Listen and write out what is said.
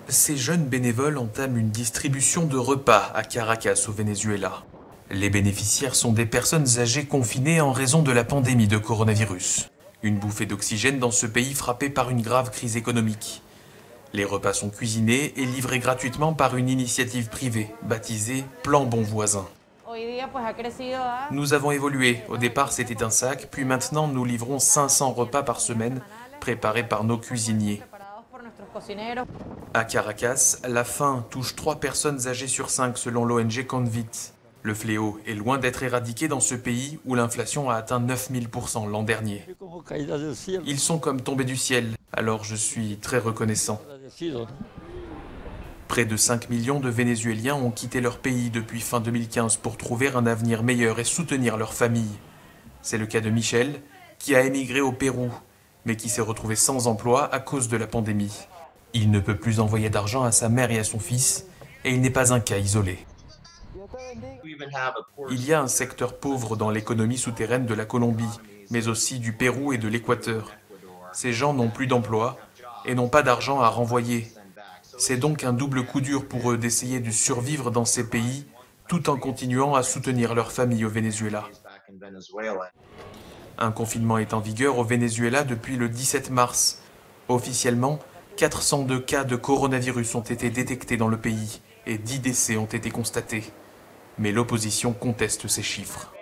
Ces jeunes bénévoles entament une distribution de repas à Caracas, au Venezuela. Les bénéficiaires sont des personnes âgées confinées en raison de la pandémie de coronavirus. Une bouffée d'oxygène dans ce pays frappé par une grave crise économique. Les repas sont cuisinés et livrés gratuitement par une initiative privée, baptisée Plan Bon Voisin. Nous avons évolué. Au départ, c'était un sac, puis maintenant, nous livrons 500 repas par semaine, préparés par nos cuisiniers. À Caracas, la faim touche 3 personnes âgées sur 5 selon l'ONG Convit. Le fléau est loin d'être éradiqué dans ce pays où l'inflation a atteint 9000% l'an dernier. Ils sont comme tombés du ciel, alors je suis très reconnaissant. Près de 5 millions de Vénézuéliens ont quitté leur pays depuis fin 2015 pour trouver un avenir meilleur et soutenir leur famille. C'est le cas de Michel, qui a émigré au Pérou, mais qui s'est retrouvé sans emploi à cause de la pandémie. Il ne peut plus envoyer d'argent à sa mère et à son fils, et il n'est pas un cas isolé. Il y a un secteur pauvre dans l'économie souterraine de la Colombie, mais aussi du Pérou et de l'Équateur. Ces gens n'ont plus d'emploi et n'ont pas d'argent à renvoyer. C'est donc un double coup dur pour eux d'essayer de survivre dans ces pays, tout en continuant à soutenir leur famille au Venezuela. Un confinement est en vigueur au Venezuela depuis le 17 mars. Officiellement, 402 cas de coronavirus ont été détectés dans le pays et 10 décès ont été constatés. Mais l'opposition conteste ces chiffres.